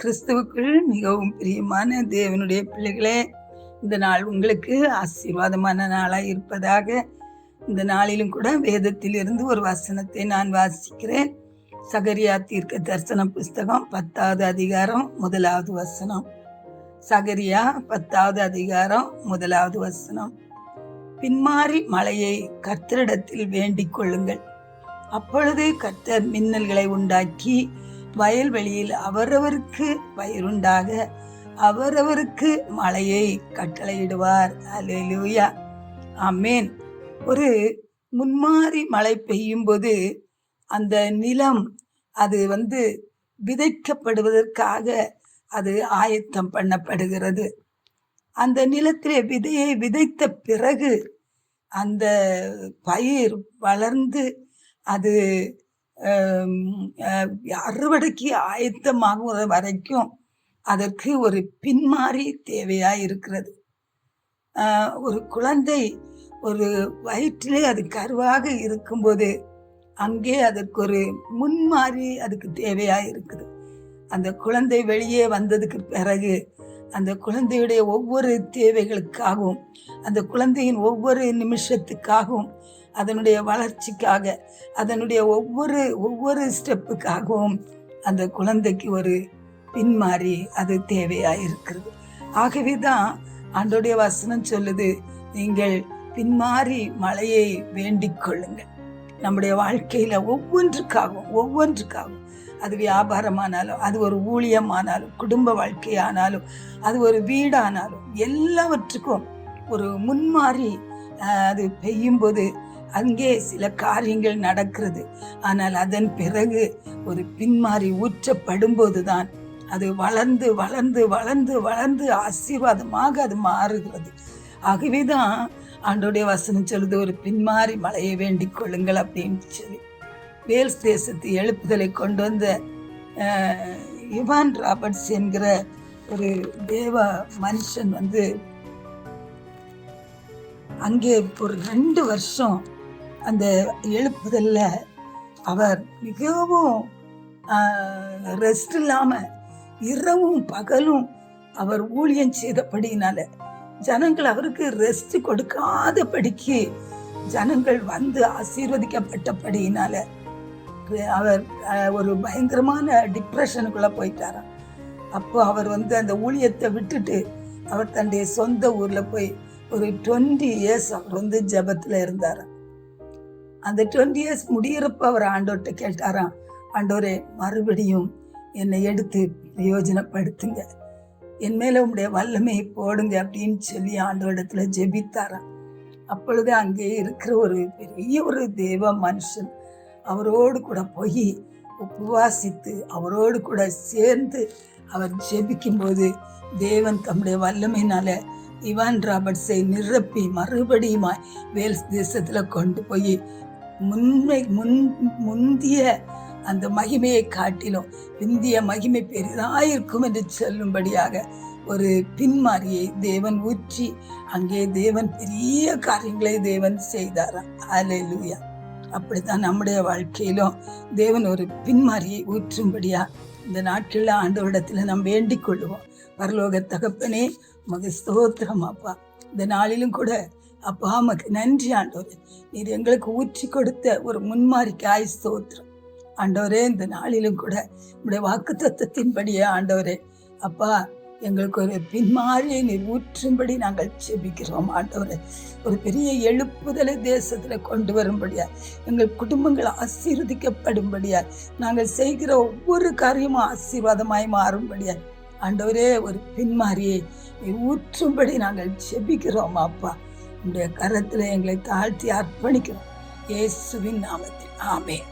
கிறிஸ்துவுக்குள் மிகவும் பிரியமான தேவனுடைய பிள்ளைகளே, இந்த நாள் உங்களுக்கு ஆசீர்வாதமான நாளாய் இருப்பதாக. இந்த நாளிலும் கூட வேதத்தில் இருந்து ஒரு வசனத்தை நான் வாசிக்கிறேன். சகரியா தீர்க்க தரிசன புஸ்தகம் 10வது அதிகாரம் 1வது வசனம். சகரியா 10வது அதிகாரம் 1வது வசனம். பின்மாறி மழையை கர்த்தரிடத்தில் வேண்டிக் கொள்ளுங்கள், அப்பொழுது கர்த்தர் மின்னல்களை உண்டாக்கி வயல்வெளியில் அவரவருக்கு பயிருண்டாக அவரவருக்கு மழையை கட்டளையிடுவார். அல்லேலூயா, ஆமென். ஒரு முன்மாறி மழை பெய்யும் போது அந்த நிலம் அது விதைக்கப்படுவதற்காக அது ஆயத்தம் பண்ணப்படுகிறது. அந்த நிலத்திலே விதையை விதைத்த பிறகு அந்த பயிர் வளர்ந்து அது அறுவடைக்கு ஆயத்தமாகுற வரைக்கும் அதற்கு ஒரு பின்மாறி தேவையா இருக்கிறது. ஒரு குழந்தை ஒரு வயிற்றிலே அது கருவாக இருக்கும்போது அங்கே அதற்கு ஒரு முன்மாறி அதுக்கு தேவையா இருக்குது. அந்த குழந்தை வெளியே வந்ததுக்கு பிறகு அந்த குழந்தையுடைய ஒவ்வொரு தேவைகளுக்காகவும் அந்த குழந்தையின் ஒவ்வொரு நிமிஷத்துக்காகவும் அதனுடைய வளர்ச்சிக்காக அதனுடைய ஒவ்வொரு ஸ்டெப்புக்காகவும் அந்த குழந்தைக்கு ஒரு பின்மாறி அது தேவையா இருக்கிறது. ஆகவேதான் ஆண்டவருடைய வசனம் சொல்லுது, நீங்கள் பின்மாறி மழையை வேண்டிக் கொள்ளுங்கள். நம்முடைய வாழ்க்கையில ஒவ்வொன்றுக்காகவும் அது வியாபாரமானாலும், அது ஒரு ஊழியமானாலும், குடும்ப வாழ்க்கையானாலும், அது ஒரு வீடானாலும், எல்லாவற்றுக்கும் ஒரு முன்மாறி அது பெய்யும் போது அங்கே சில காரியங்கள் நடக்கிறது. ஆனால் அதன் பிறகு ஒரு பின்மாறி ஊற்றப்படும் போதுதான் அது வளர்ந்து வளர்ந்து வளர்ந்து வளர்ந்து ஆசீர்வாதமாக அது மாறுகிறது. ஆகவேதான் ஆண்டோடைய வசனம் சொல்லுது, ஒரு பின்மாறி மழையை வேண்டிக் கொள்ளுங்கள் அப்படின்னு சொல்லி. வேல்ஸ் தேசத்து எழுப்புதலை கொண்டு வந்த இவான் ராபர்ட்ஸ் என்கிற ஒரு தேவ மனுஷன் அங்கே ஒரு 2 வருஷம் அந்த எழுப்புதல்ல அவர் மிகவும் ரெஸ்ட் இல்லாம இரவும் பகலும் அவர் ஊழியம் செய்தபடியினால ஜனங்கள் அவருக்கு ரெஸ்ட் கொடுக்காதபடிக்கு ஜனங்கள் ஆசீர்வதிக்கப்பட்டபடியினால அவர் ஒரு பயங்கரமான டிப்ரெஷனுக்குள்ள போயிட்டாராம். அப்போ அவர் அந்த ஊழியத்தை விட்டுட்டு அவர் தன்னுடைய சொந்த ஊர்ல போய் ஒரு 20 இயர்ஸ் அவர் ஜெபத்துல இருந்தாராம். அந்த 20 இயர்ஸ் முடிகிறப்ப அவர் ஆண்டவர்கிட்ட கேட்டாராம், ஆண்டவரே மறுபடியும் என்னை எடுத்து பிரயோஜனப்படுத்துங்க, என் மேல உங்களுடைய வல்லமையை போடுங்க அப்படின்னு சொல்லி ஆண்டவரிடத்துல ஜெபித்தாராம். அப்பொழுது அங்கே இருக்கிற ஒரு பெரிய ஒரு தேவ மனுஷன் அவரோடு கூட போய் உபவாசித்து அவரோடு கூட சேர்ந்து அவர் ஜெபிக்கும் போது தேவன் தம்முடைய வல்லமையினால இவான் ராபர்ட்ஸை நிரப்பி மறுபடியுமாய் வேல்ஸ் தேசத்துல கொண்டு போய் முந்திய அந்த மகிமையை காட்டிலும் இந்திய மகிமை பெரிதாயிருக்கும் என்று சொல்லும்படியாக ஒரு பின்மாரியை தேவன் ஊற்றி அங்கே தேவன் பெரிய காரியங்களை தேவன் செய்தாராம். அல்லேலூயா. அப்படித்தான் நம்முடைய வாழ்க்கையிலும் தேவன் ஒரு பின்மாரியை ஊற்றும்படியா இந்த நாட்களில் ஆண்டவரிடத்துல நாம் வேண்டிக் கொள்ளுவோம். பரலோக தகப்பனே, உமக்கு ஸ்தோத்திரம் அப்பா. இந்த நாளிலும் கூட அப்பா உமக்கு நன்றி ஆண்டவரே, நீர் எங்களுக்கு ஊற்றி கொடுத்த ஒரு முன்மாரிக்காய் ஸ்தோத்திரம் ஆண்டவரே. இந்த நாளிலும் கூட உங்களுடைய வாக்கு தத்தத்தின்படியே ஆண்டவரே அப்பா எங்களுக்கு ஒரு பின்மாரியை நீர் ஊற்றும்படி நாங்கள் ஜெபிக்கிறோம் ஆண்டவரே. ஒரு பெரிய எழுப்புதலை தேசத்துல கொண்டு வரும்படியா, எங்கள் குடும்பங்கள் ஆசீர்வதிக்கப்படும்படியா, நாங்கள் செய்கிற ஒவ்வொரு காரியமும் ஆசீர்வாதமாய் மாறும்படியா ஆண்டவரே ஒரு பின்மாரியை ஊற்றும்படி நாங்கள் ஜெபிக்கிறோம் அப்பா. உங்களுடைய கரத்துல எங்களை தாழ்த்தி அர்ப்பணிக்கிறோம் இயேசுவின் நாமத்தில், ஆமென்.